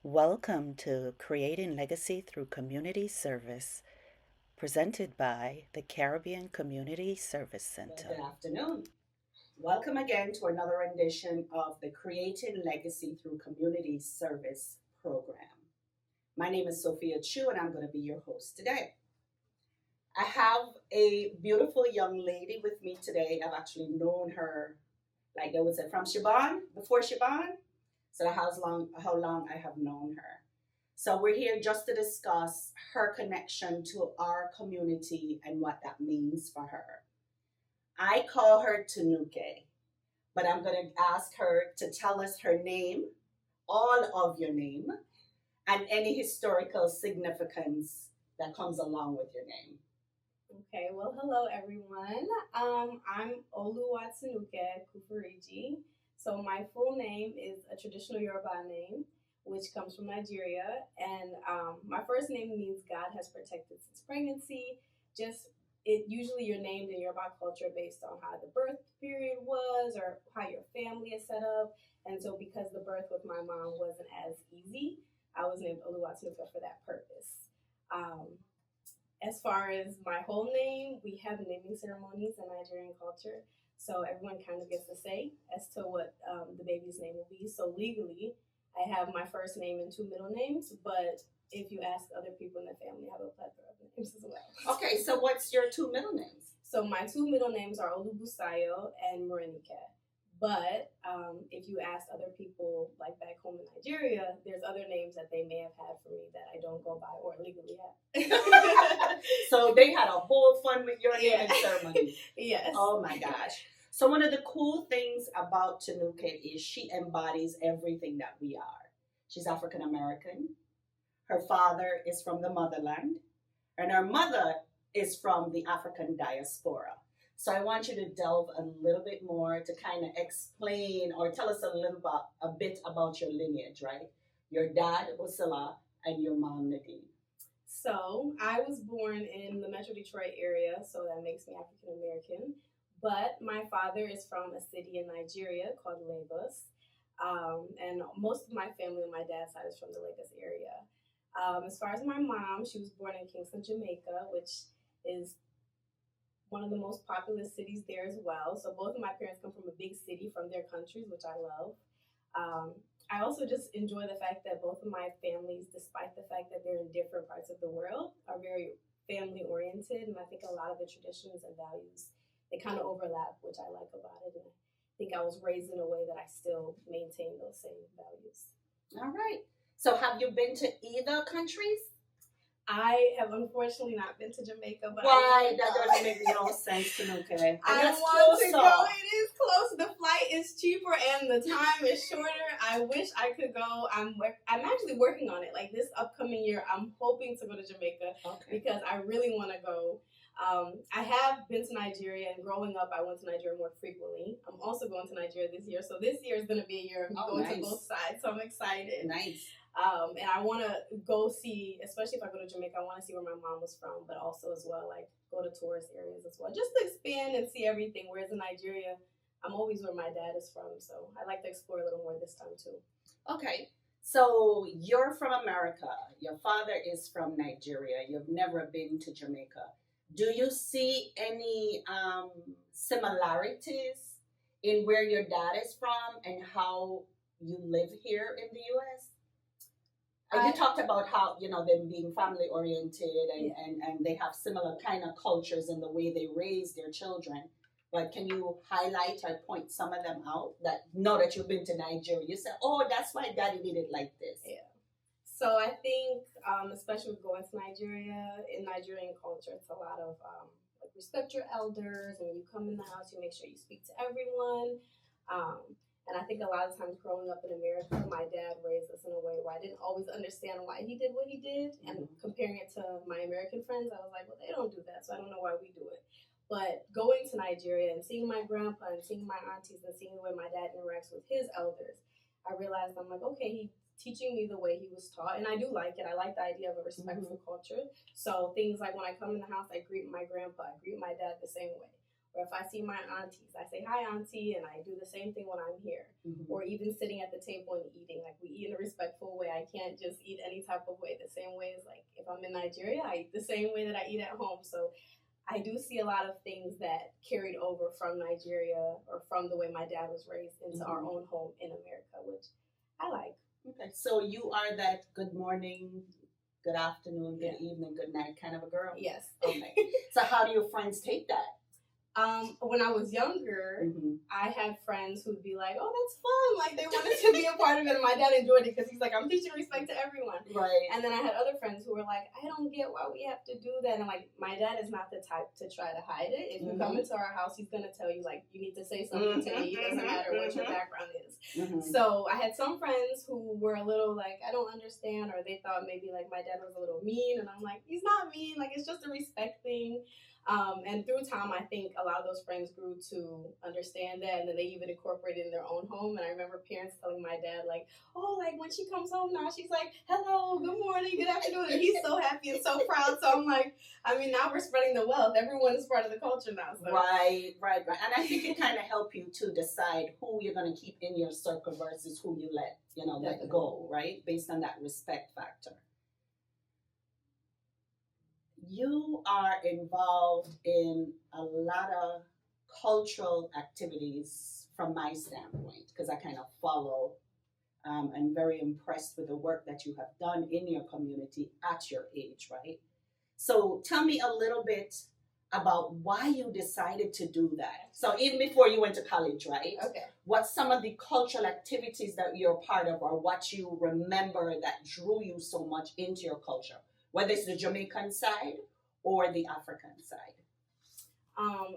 Welcome to Creating Legacy Through Community Service, presented by the Caribbean Community Service Well, Center. good afternoon. Welcome again to another rendition of the Creating Legacy Through Community Service program. My name is Sophia Chu, and I'm going to be your host today. I have a beautiful young lady with me today. I've actually known her, like they would say, from Shaban, before Shaban. So that's how long I have known her. So we're here just to discuss her connection to our community and what that means for her. I call her Tinuke, but I'm going to ask her to tell us her name, all of your name, and any historical significance that comes along with your name. Okay, well, hello everyone. I'm Oluwatinuke Kufariji. So my full name is a traditional Yoruba name, which comes from Nigeria, and my first name means God has protected since pregnancy. Just it usually you're named in Yoruba culture based on how the birth period was or how your family is set up, and so because the birth with my mom wasn't as easy, I was named Oluwatinuke for that purpose. Um, as far as my whole name, we have naming ceremonies in Nigerian culture. So everyone kind of gets to say as to what the baby's name will be. So legally, I have my first name and two middle names, but if you ask other people in the family, I have a plethora of names as well. Okay, so what's your two middle names? So my two middle names are Olubusayo and Morenike. But if you ask other people, like back home in Nigeria, there's other names that they may have had for me that I don't go by or legally have. So they had a whole fun with your Yeah. naming ceremony. Yes. Oh my gosh. So one of the cool things about Tinuke is she embodies everything that we are. She's African American. Her father is from the motherland, and her mother is from the African diaspora. So I want you to delve a little bit more to kind of explain or tell us a bit about your lineage, right? Your dad, Wasila, and your mom, Nadine. So I was born in the Metro Detroit area, so that makes me African American. But my father is from a city in Nigeria called Lagos. And most of my family on my dad's side is from the Lagos area. As far as my mom, she was born in Kingston, Jamaica, which is one of the most populous cities there as well. So both of my parents come from a big city from their countries, which I love. Um, I also just enjoy the fact that both of my families, despite the fact that they're in different parts of the world, are very family oriented. And I think a lot of the traditions and values, they kind of overlap, which I like about it. And I think I was raised in a way that I still maintain those same values. All right. So have you been to either countries? I have unfortunately not been to Jamaica, but Why? That doesn't make no sense to me, okay? I want to go. It is close. The flight is cheaper and the time is shorter. I wish I could go. I'm actually working on it. Like this upcoming year, I'm hoping to go to Jamaica because I really want to go. I have been to Nigeria, and growing up, I went to Nigeria more frequently. I'm also going to Nigeria this year, so this year is going to be a year of me going to both sides. So I'm excited. Nice. And I want to go see, especially if I go to Jamaica, I want to see where my mom was from, but also as well, like go to tourist areas as well, just to expand and see everything. Whereas in Nigeria, I'm always where my dad is from, so I like to explore a little more this time too. Okay. So you're from America. Your father is from Nigeria. You've never been to Jamaica. Do you see any similarities in where your dad is from and how you live here in the U.S.? You talked about how, them being family oriented and they have similar kind of cultures in the way they raise their children. But can you highlight or point some of them out that now that you've been to Nigeria, you say, oh, that's why daddy did it like this? Yeah. So I think, especially with going to Nigeria, in Nigerian culture, it's a lot of like respect your elders. And when you come in the house, you make sure you speak to everyone. And I think a lot of times growing up in America, my dad raised us in a way where I didn't always understand why he did what he did. And comparing it to my American friends, I was like, well, they don't do that, so I don't know why we do it. But going to Nigeria and seeing my grandpa and seeing my aunties and seeing the way my dad interacts with his elders, I realized I'm like, okay, he's teaching me the way he was taught. And I do like it. I like the idea of a respectful culture. So things like when I come in the house, I greet my grandpa, I greet my dad the same way. Or if I see my aunties, I say, hi, auntie, and I do the same thing when I'm here. Or even sitting at the table and eating. Like, we eat in a respectful way. I can't just eat any type of way. The same way as, like, if I'm in Nigeria, I eat the same way that I eat at home. So I do see a lot of things that carried over from Nigeria or from the way my dad was raised into our own home in America, which I like. Okay, so you are that good morning, good afternoon, good evening, good night kind of a girl? Yes. Okay. So how do your friends take that? When I was younger, I had friends who'd be like, oh, that's fun. Like, they wanted to be a part of it. And my dad enjoyed it because he's like, I'm teaching respect to everyone. Right. And then I had other friends who were like, I don't get why we have to do that. And, like, my dad is not the type to try to hide it. If you come into our house, he's going to tell you, like, you need to say something to me. It doesn't matter what your background is. So I had some friends who were a little like, I don't understand. Or they thought maybe, like, my dad was a little mean. And I'm like, he's not mean. Like, it's just a respect thing. And through time, I think a lot of those friends grew to understand that, and then they even incorporated in their own home. And I remember parents telling my dad, like, oh, like, when she comes home now, she's like, hello, good morning, good afternoon. And he's so happy and so proud. So I'm like, I mean, now we're spreading the wealth. Everyone is part of the culture now. So. Right. And I think it kind of help you to decide who you're going to keep in your circle versus who you let go, right? Based on that respect factor. You are involved in a lot of cultural activities from my standpoint, because I kind of follow and very impressed with the work that you have done in your community at your age, right? So tell me a little bit about why you decided to do that. So even before you went to college, right? Okay. What's some of the cultural activities that you're part of, or what you remember that drew you so much into your culture? Whether it's the Jamaican side or the African side?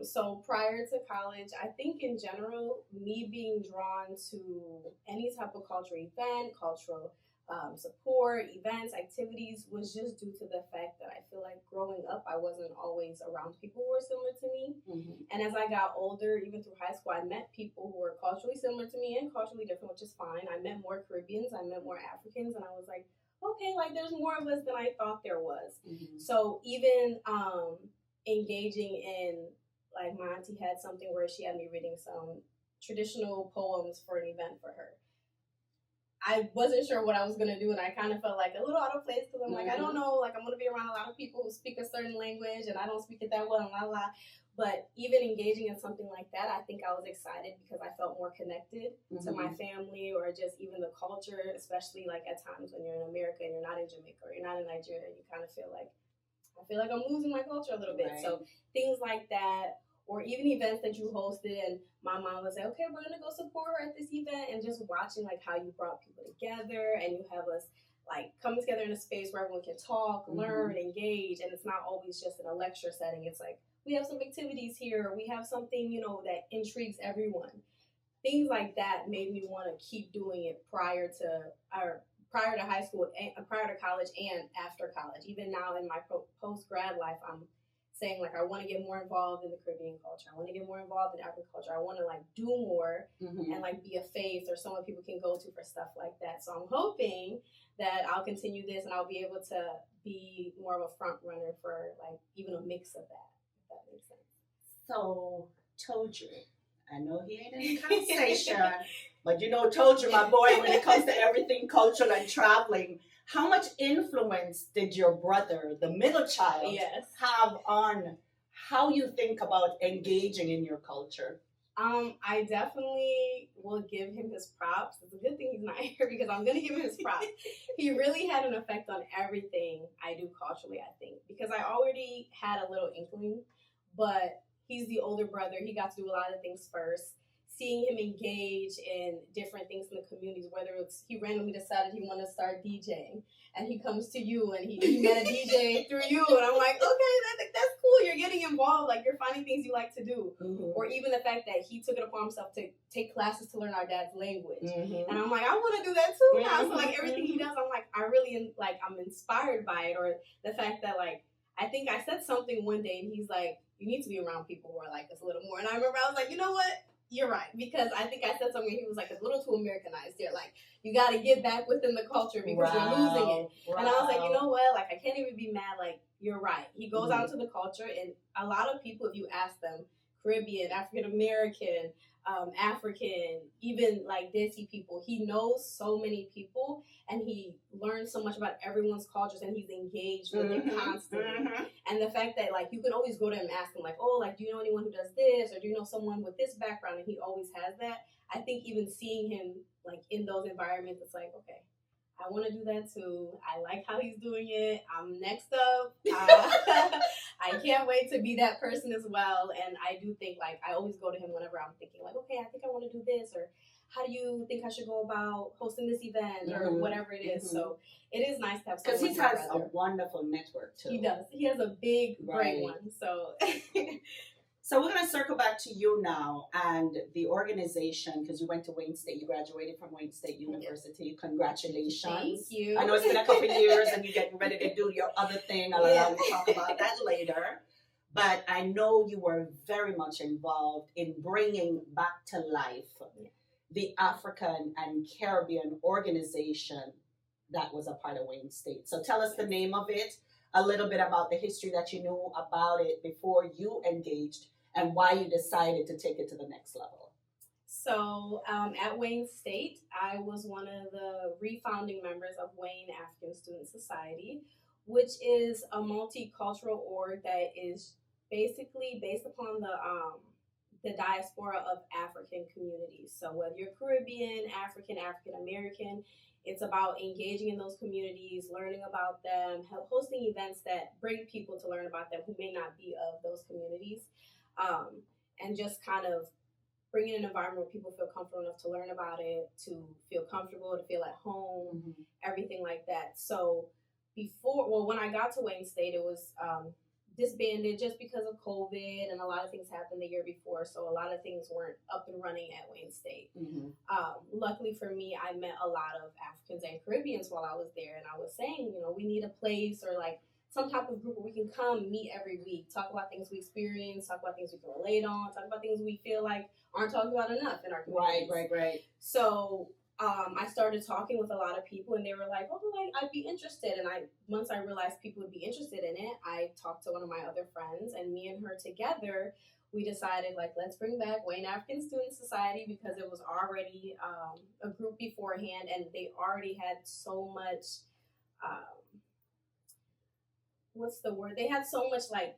So prior to college, I think in general, me being drawn to any type of cultural event, cultural support, events, activities was just due to the fact that I feel like growing up, I wasn't always around people who were similar to me. And as I got older, even through high school, I met people who were culturally similar to me and culturally different, which is fine. I met more Caribbeans, I met more Africans, and I was like, okay, like there's more of us than I thought there was. So even engaging in, like, my auntie had something where she had me reading some traditional poems for an event for her. I wasn't sure what I was going to do, and I kind of felt like a little out of place because I'm like, I don't know, like, I'm going to be around a lot of people who speak a certain language, and I don't speak it that well, and la. But even engaging in something like that, I think I was excited because I felt more connected to my family, or just even the culture, especially like at times when you're in America and you're not in Jamaica or you're not in Nigeria, you kind of feel like, I feel like I'm losing my culture a little bit. Right. So things like that, or even events that you hosted, and my mom would say, okay, we're going to go support her at this event, and just watching like how you brought people together, and you have us like come together in a space where everyone can talk, learn, engage, and it's not always just in a lecture setting. It's like, we have some activities here, we have something, that intrigues everyone. Things like that made me want to keep doing it prior to high school, prior to college, and after college. Even now in my post-grad life, I'm saying, like, I want to get more involved in the Caribbean culture. I want to get more involved in African culture. I want to, like, do more and, like, be a face or someone people can go to for stuff like that. So I'm hoping that I'll continue this and I'll be able to be more of a front runner for, like, even a mix of that, if that makes sense. So, Toji, I know he ain't in the conversation, but Toji, my boy, when it comes to everything cultural and traveling, how much influence did your brother, the middle child, have on how you think about engaging in your culture? I definitely will give him his props. It's a good thing he's not here because I'm going to give him his props. He really had an effect on everything I do culturally, I think, because I already had a little inkling, but he's the older brother. He got to do a lot of things first. Seeing him engage in different things in the communities, whether it's he randomly decided he wanted to start DJing, and he comes to you and he met a DJ through you, and I'm like, okay, that's cool. You're getting involved. Like, you're finding things you like to do. Or even the fact that he took it upon himself to take classes to learn our dad's language. And I'm like, I want to do that too now. So, like, everything he does, I'm like, I'm inspired by it. Or the fact that, like, I think I said something one day and he's like, you need to be around people who are like this a little more. And I remember I was like, you know what? You're right, because I think I said something, he was like, it's a little too Americanized here. Like, you got to get back within the culture because we're losing it. And I was like, you know what? Like, I can't even be mad. Like, you're right. He goes out into the culture, and a lot of people, if you ask them, Caribbean, African American, African, even like Desi people. He knows so many people, and he learns so much about everyone's cultures, and he's engaged with it constantly. And the fact that like you can always go to him and ask him like, oh, like, do you know anyone who does this, or do you know someone with this background, and he always has that. I think even seeing him like in those environments, it's like, okay, I want to do that too. I like how he's doing it. I'm next up. I can't wait to be that person as well. And I do think like I always go to him whenever I'm thinking like, okay, I think I want to do this, or how do you think I should go about hosting this event, or whatever it is. So it is nice to have someone. Because he has a wonderful network too. He does. He has a big, great one. So. So we're going to circle back to you now and the organization, because you went to Wayne State. You graduated from Wayne State University. Yes. Congratulations. Thank you. I know it's been a couple of years and you're getting ready to do your other thing. I'll allow you to talk about that later. But I know you were very much involved in bringing back to life the African and Caribbean organization that was a part of Wayne State. So tell us the name of it, a little bit about the history that you knew about it before you engaged, and why you decided to take it to the next level. So at Wayne State, I was one of the refounding members of Wayne African Student Society, which is a multicultural org that is basically based upon the diaspora of African communities. So whether you're Caribbean, African, African American, it's about engaging in those communities, learning about them, hosting events that bring people to learn about them who may not be of those communities. And just kind of bringing an environment where people feel comfortable enough to learn about it, to feel comfortable, to feel at home, everything like that. So when I got to Wayne State, it was disbanded just because of COVID, and a lot of things happened the year before, so a lot of things weren't up and running at Wayne State. Luckily for me, I met a lot of Africans and Caribbeans while I was there, and I was saying, we need a place or like some type of group where we can come meet every week, talk about things we experience, talk about things we can relate on, talk about things we feel like aren't talked about enough in our communities. Right. So I started talking with a lot of people, and they were like, oh, like, I'd be interested. And once I realized people would be interested in it, I talked to one of my other friends, and me and her together, we decided, like, let's bring back Wayne African Student Society, because it was already a group beforehand, and they already had so much, what's the word? They had so much, like,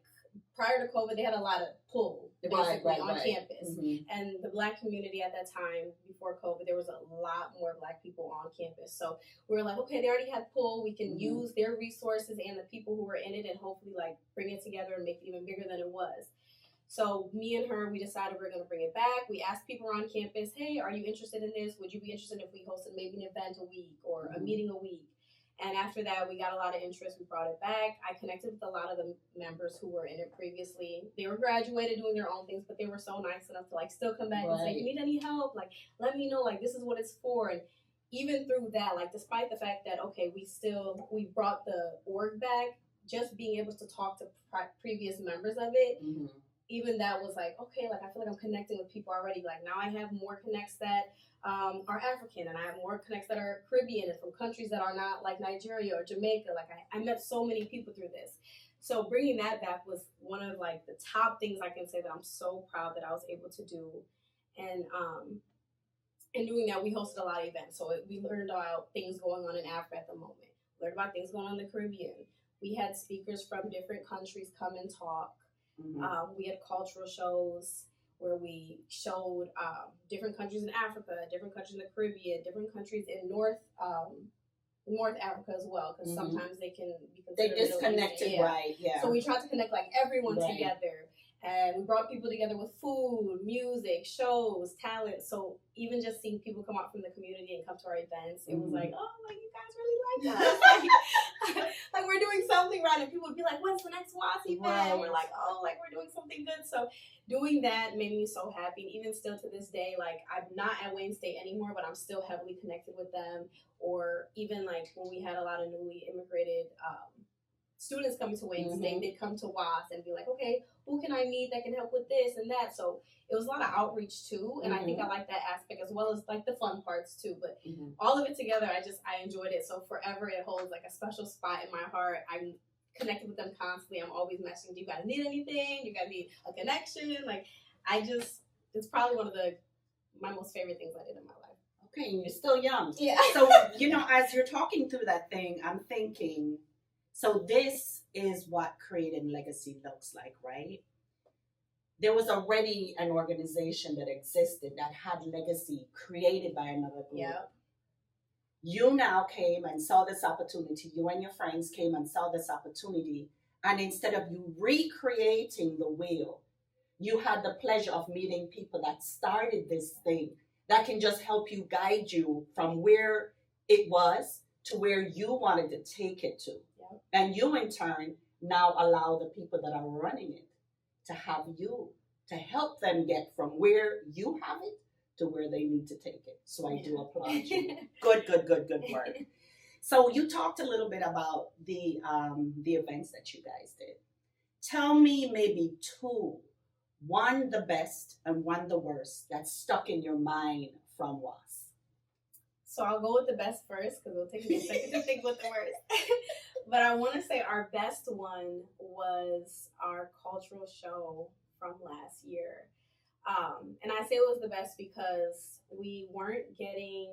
prior to COVID, they had a lot of pull, basically, on campus. And the Black community at that time, before COVID, there was a lot more Black people on campus. So we were like, okay, they already had pull. We can use their resources and the people who were in it, and hopefully, like, bring it together and make it even bigger than it was. So me and her, we decided we're going to bring it back. We asked people on campus, hey, are you interested in this? Would you be interested if we hosted maybe an event a week or a meeting a week? And after that, we got a lot of interest. We brought it back. I connected with a lot of the members who were in it previously. They were graduated doing their own things, but they were so nice enough to like still come back and say, you need any help? Like, let me know, like, this is what it's for. And even through that, like, despite the fact that, okay, we brought the org back, just being able to talk to previous members of it, even that was like, okay, like, I feel like I'm connecting with people already. Like, now I have more connects that are African, and I have more connects that are Caribbean and from countries that are not like Nigeria or Jamaica. Like, I met so many people through this. So bringing that back was one of like the top things I can say that I'm so proud that I was able to do. And in doing that, we hosted a lot of events. So we learned about things going on in Africa at the moment. Learned about things going on in the Caribbean. We had speakers from different countries come and talk. We had cultural shows where we showed different countries in Africa, different countries in the Caribbean, different countries in North Africa as well, because sometimes they can be considered disconnected, right? Yeah. So we tried to connect like everyone together, and we brought people together with food, music, shows, talent. So even just seeing people come out from the community and come to our events, it was like, oh, like, you guys really like us. Like we're doing something right, and people would be like, when's the next WAS event? And we're like, oh, like we're doing something good. So doing that made me so happy. And even still to this day, like, I'm not at Wayne State anymore, but I'm still heavily connected with them. Or even like when we had a lot of newly immigrated students coming to Wayne State, they'd come to WAS and be like, okay, who can I meet that can help with this and that? So it was a lot of outreach too, and I think I like that aspect as well as like the fun parts too. But all of it together, I enjoyed it. So forever, it holds like a special spot in my heart. I'm connected with them constantly. I'm always messaging, do you guys need anything? Do you guys need a connection? Like, It's probably one of my most favorite things I did in my life. Okay, and you're still young. Yeah. So, as you're talking through that thing, I'm thinking, so this is what creating legacy looks like, right? There was already an organization that existed that had legacy created by another group. Yep. You now came and saw this opportunity. You and your friends came and saw this opportunity. And instead of you recreating the wheel, you had the pleasure of meeting people that started this thing that can just help you guide you from where it was to where you wanted to take it to. Yep. And you, in turn, now allow the people that are running it to have you, to help them get from where you have it to where they need to take it. So I do applaud you. Good work. So you talked a little bit about the events that you guys did. Tell me maybe two, one the best and one the worst that stuck in your mind from WAS. So I'll go with the best first because it'll take me a second to think what the worst. But I want to say our best one was our cultural show from last year. And I say it was the best because we weren't getting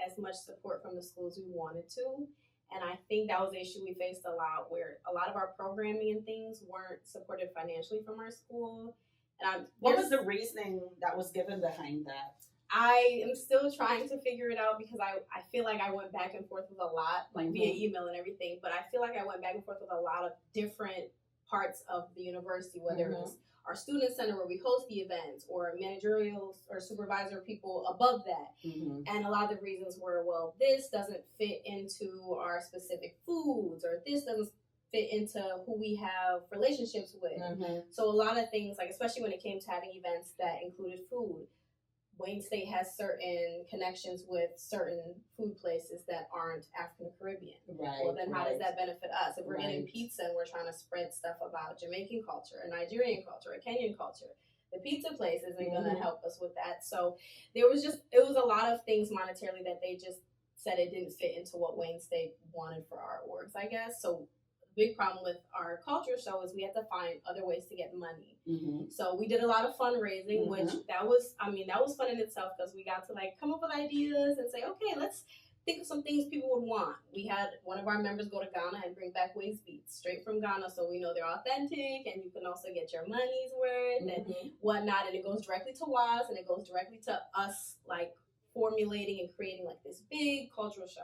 as much support from the schools we wanted to. And I think that was the issue we faced a lot, where a lot of our programming and things weren't supported financially from our school. And what was the reasoning that was given behind that? I am still trying to figure it out because I feel like I went back and forth with a lot, like via email and everything. But I feel like I went back and forth with a lot of different parts of the university, whether it was our student center where we host the events, or managerial or supervisor people above that. And a lot of the reasons were, well, this doesn't fit into our specific foods, or this doesn't fit into who we have relationships with. So a lot of things, like especially when it came to having events that included food, Wayne State has certain connections with certain food places that aren't African Caribbean. Right. Well, then how does that benefit us? If we're getting pizza and we're trying to spread stuff about Jamaican culture, or Nigerian culture, or Kenyan culture, the pizza place isn't going to help us with that. So it was a lot of things monetarily that they just said it didn't fit into what Wayne State wanted for our orgs, I guess. So big problem with our culture show is we had to find other ways to get money. So we did a lot of fundraising, which that was fun in itself, because we got to like come up with ideas and say, okay, let's think of some things people would want. We had one of our members go to Ghana and bring back waist beads straight from Ghana, so we know they're authentic, and you can also get your money's worth and whatnot. And it goes directly to WAS, and it goes directly to us, like formulating and creating like this big cultural show.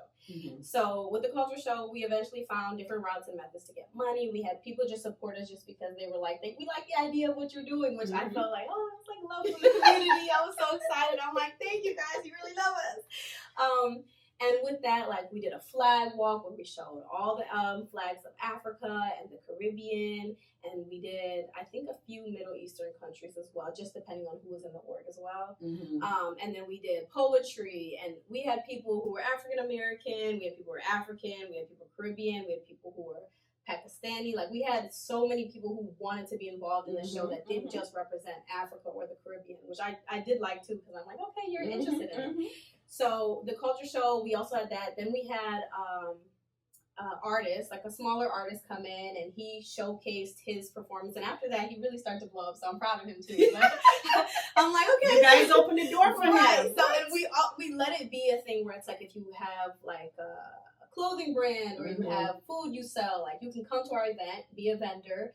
So with the cultural show, we eventually found different routes and methods to get money. We had people just support us just because they were like, we like the idea of what you're doing, which I felt like, oh, it's like love from the community. I was so excited. I'm like, thank you guys, you really love us. And with that, like, we did a flag walk where we showed all the flags of Africa and the Caribbean. And we did, I think, a few Middle Eastern countries as well, just depending on who was in the org as well. And then we did poetry. And we had people who were African-American. We had people who were African. We had people Caribbean. We had people who were Pakistani. Like, we had so many people who wanted to be involved in the show that didn't just represent Africa or the Caribbean, which I did like, too, because I'm like, okay, you're interested in it. So the culture show, we also had that. Then we had artists, like a smaller artist, come in, and he showcased his performance. And after that, he really started to blow up. So I'm proud of him too. But I'm like, okay, you guys opened the door for him. So and we let it be a thing where it's like, if you have like a clothing brand, or you have food you sell, like you can come to our event, be a vendor.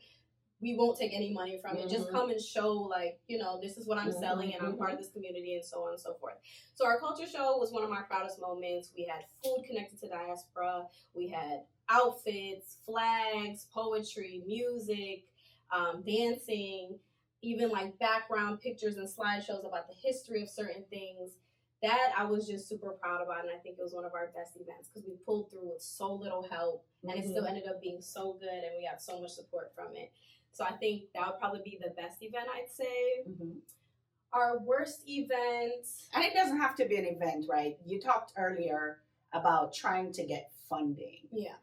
We won't take any money from it. Just come and show, like, this is what I'm selling, and I'm part of this community, and so on and so forth. So our culture show was one of my proudest moments. We had food connected to diaspora. We had outfits, flags, poetry, music, dancing, even like background pictures and slideshows about the history of certain things. That I was just super proud about, and I think it was one of our best events because we pulled through with so little help, and it still ended up being so good, and we got so much support from it. So I think that would probably be the best event, I'd say. Our worst event... And it doesn't have to be an event, right? You talked earlier about trying to get funding. Yeah.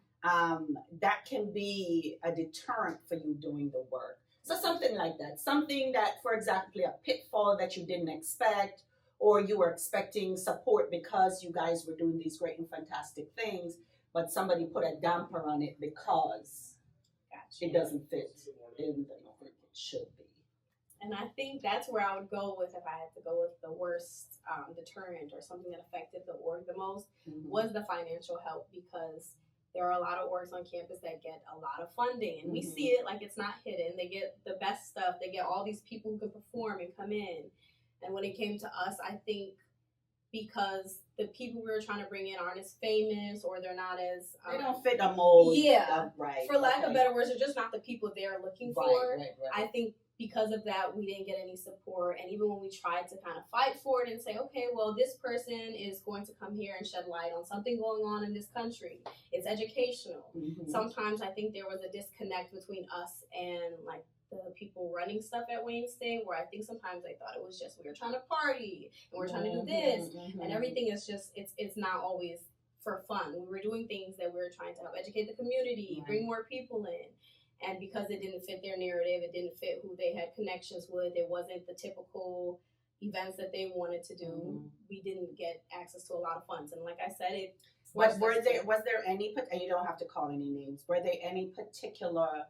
That can be a deterrent for you doing the work. So something like that. Something that, for example, a pitfall that you didn't expect, or you were expecting support because you guys were doing these great and fantastic things, but somebody put a damper on it because it doesn't fit in the way it should be. And I think that's where I would go with if I had to go with the worst deterrent or something that affected the org the most was the financial help, because there are a lot of orgs on campus that get a lot of funding, and we see it like it's not hidden. They get the best stuff. They get all these people who can perform and come in. And when it came to us, I think because the people we were trying to bring in aren't as famous, or they're not as they don't fit the mold. Yeah, right. For lack of better words, they're just not the people they're looking for. Right. I think because of that, we didn't get any support. And even when we tried to kind of fight for it and say, okay, well, this person is going to come here and shed light on something going on in this country, it's educational. Sometimes I think there was a disconnect between us and like the people running stuff at Wayne State, where I think sometimes they thought it was just we were trying to party and we're trying to do this, and everything is just it's not always for fun. We were doing things that we were trying to help educate the community, bring more people in. And because it didn't fit their narrative, it didn't fit who they had connections with, it wasn't the typical events that they wanted to do, we didn't get access to a lot of funds. And like I said, it was there any, and you don't have to call any names, were there any particular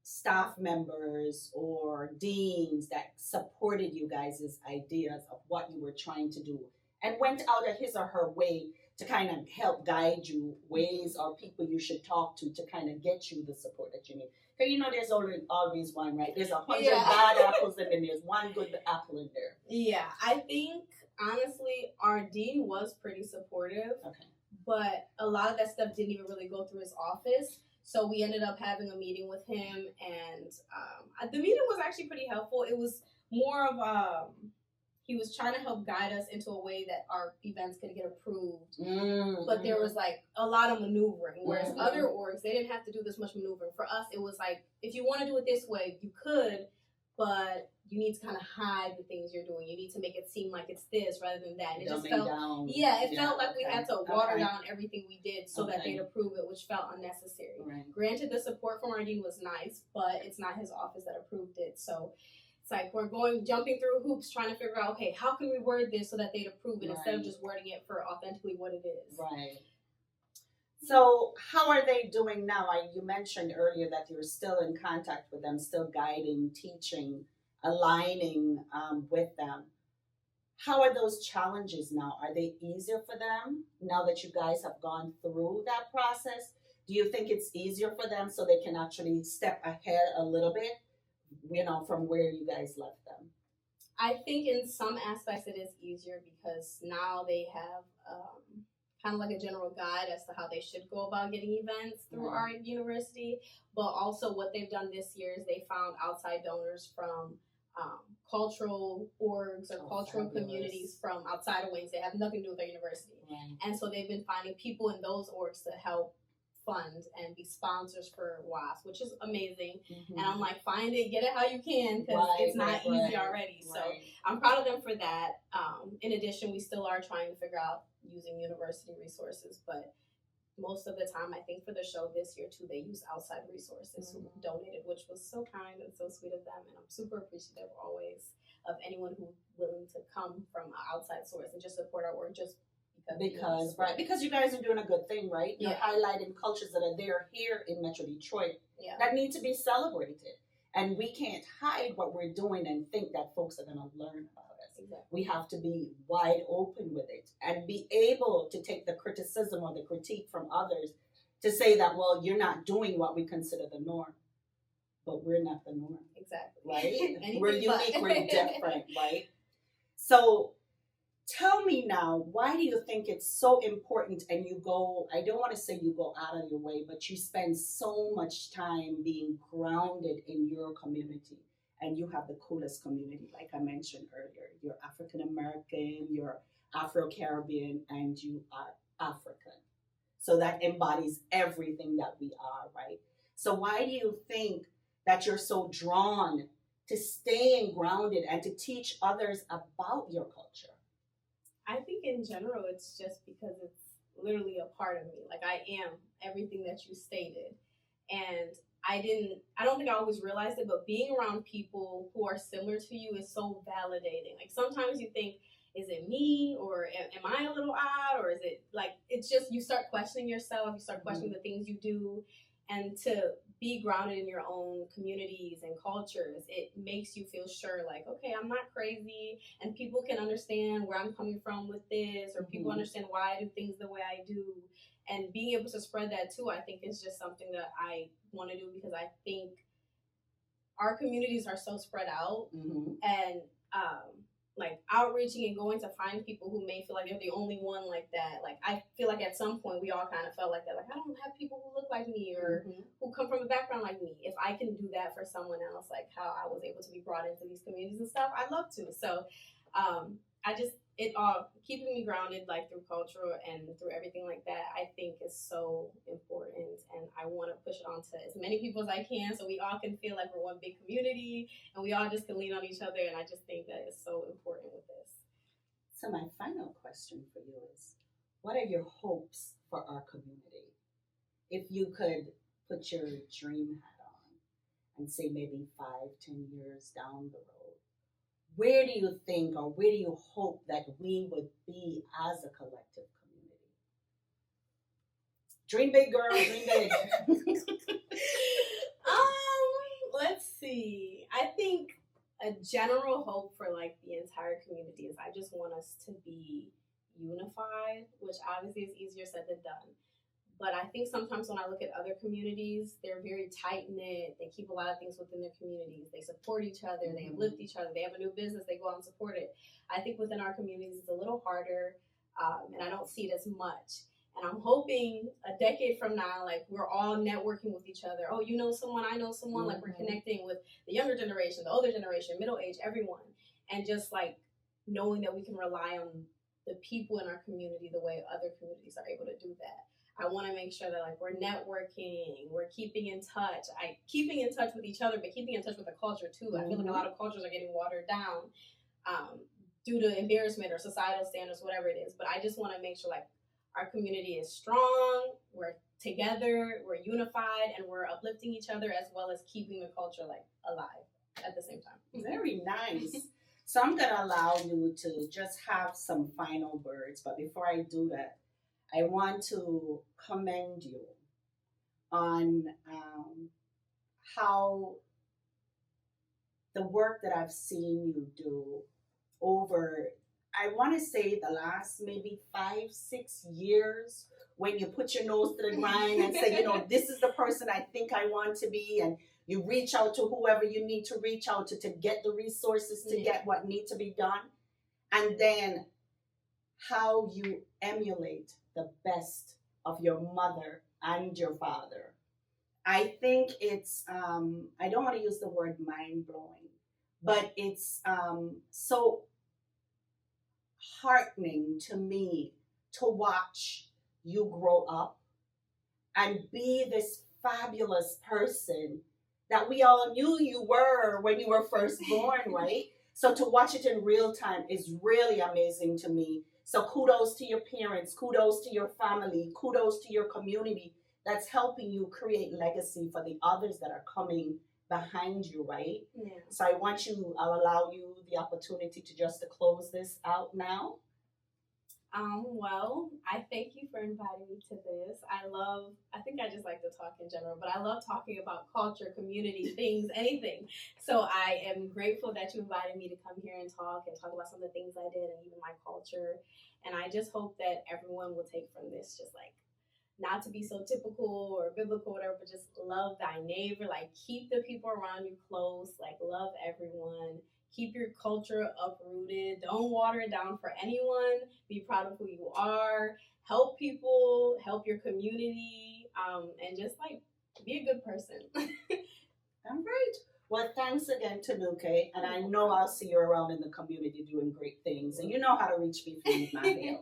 staff members or deans that supported you guys' ideas of what you were trying to do and went out of his or her way to kind of help guide you, ways or people you should talk to kind of get you the support that you need? Because there's always one, right? There's 100 bad apples and then there's one good apple in there. Yeah, I think honestly our dean was pretty supportive. Okay. But a lot of that stuff didn't even really go through his office. So we ended up having a meeting with him, and the meeting was actually pretty helpful. It was more of he was trying to help guide us into a way that our events could get approved. But there was like a lot of maneuvering, whereas other orgs, they didn't have to do this much maneuvering. For us, it was like, if you want to do it this way, you could, but you need to kind of hide the things you're doing. You need to make it seem like it's this rather than that. And it just felt, felt like we had to water down everything we did so that they'd approve it, which felt unnecessary. Right. Granted, the support from our dean was nice, but it's not his office that approved it. So it's like we're jumping through hoops trying to figure out, okay, how can we word this so that they'd approve it instead of just wording it for authentically what it is. Right. So how are they doing now? You mentioned earlier that you're still in contact with them, still guiding, teaching, aligning with them. How are those challenges now? Are they easier for them now that you guys have gone through that process? Do you think it's easier for them so they can actually step ahead a little bit, from where you guys left them? I think in some aspects it is easier because now they have kind of like a general guide as to how they should go about getting events through our university. But also what they've done this year is they found outside donors from cultural orgs or cultural communities from outside of Wayne. They have nothing to do with their university. Right. And so they've been finding people in those orgs to help fund and be sponsors for WASP, which is amazing. And I'm like, find it, get it how you can, because it's not easy already. So I'm proud of them for that. In addition, we still are trying to figure out using university resources, but most of the time, I think for the show this year too, they used outside resources who donated, which was so kind and so sweet of them. And I'm super appreciative always of anyone who's willing to come from an outside source and just support our work just because you guys are doing a good thing, right? You're highlighting cultures that are there here in Metro Detroit that need to be celebrated. And we can't hide what we're doing and think that folks are going to learn about us. Exactly. We have to be wide open with it and be able to take the criticism or the critique from others to say that, well, you're not doing what we consider the norm. But we're not the norm. Exactly. Right? We're unique, we're different, right? So tell me now, why do you think it's so important and you go, I don't want to say you go out of your way, but you spend so much time being grounded in your community, and you have the coolest community, like I mentioned earlier. You're African American, you're Afro-Caribbean, and you are African. So that embodies everything that we are, right? So why do you think that you're so drawn to staying grounded and to teach others about your culture? I think in general, it's just because it's literally a part of me. Like, I am everything that you stated. And I don't think I always realized it, but being around people who are similar to you is so validating. Like, sometimes you think, is it me, or am I a little odd, or is it like, it's just, you start questioning yourself, you start questioning the things you do, and to be grounded in your own communities and cultures, it makes you feel sure, like, okay, I'm not crazy, and people can understand where I'm coming from with this, or people understand why I do things the way I do. And being able to spread that too, I think is just something that I want to do, because I think our communities are so spread out, and like outreaching and going to find people who may feel like they're the only one like that. Like, I feel like at some point we all kind of felt like that. Like, I don't have people who look like me or who come from a background like me. If I can do that for someone else, like how I was able to be brought into these communities and stuff, I'd love to. So I just, it all keeping me grounded, like through culture and through everything like that, I think is so important, and I want to push it on to as many people as I can, so we all can feel like we're one big community and we all just can lean on each other. And I just think that is so important with this. So my final question for you is, what are your hopes for our community? If you could put your dream hat on and say maybe 5-10 years down the road, where do you think, or where do you hope that we would be as a collective community? Dream big, girl, dream big. Let's see. I think a general hope for like the entire community is, I just want us to be unified, which obviously is easier said than done. But I think sometimes when I look at other communities, they're very tight-knit. They keep a lot of things within their communities. They support each other. They uplift each other. They have a new business. They go out and support it. I think within our communities, it's a little harder, and I don't see it as much. And I'm hoping a decade from now, like, we're all networking with each other. Oh, you know someone, I know someone. Like, we're connecting with the younger generation, the older generation, middle age, everyone. And just, like, knowing that we can rely on the people in our community the way other communities are able to do that. I want to make sure that, like, we're networking, we're keeping in touch, keeping in touch with each other, but keeping in touch with the culture too. I feel like a lot of cultures are getting watered down due to embarrassment or societal standards, whatever it is. But I just want to make sure, like, our community is strong, we're together, we're unified, and we're uplifting each other, as well as keeping the culture, like, alive at the same time. Very nice. So I'm going to allow you to just have some final words. But before I do that, I want to commend you on how the work that I've seen you do over, I want to say, the last maybe 5-6 years, when you put your nose to the grind and say, you know, this is the person I think I want to be, and you reach out to whoever you need to reach out to get the resources to get what needs to be done, and then how you emulate the best of your mother and your father. I think it's, I don't want to use the word mind-blowing, but it's so heartening to me to watch you grow up and be this fabulous person that we all knew you were when you were first born, right? So to watch it in real time is really amazing to me. So kudos to your parents, kudos to your family, kudos to your community that's helping you create legacy for the others that are coming behind you, right? Yeah. So I'll allow you the opportunity to just to close this out now. Well, I thank you for inviting me to this. I think I just like to talk in general, but I love talking about culture, community, things, anything. So I am grateful that you invited me to come here and talk about some of the things I did and even my culture. And I just hope that everyone will take from this, just like, not to be so typical or biblical, whatever, but just love thy neighbor. Like, keep the people around you close. Like, love everyone. Keep your culture uprooted. Don't water it down for anyone. Be proud of who you are. Help people. Help your community. And just, like, be a good person. All right. Well, thanks again, Tinuke. And I know I'll see you around in the community doing great things. And you know how to reach me if you need my help.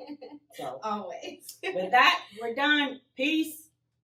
So always. with that, we're done. Peace.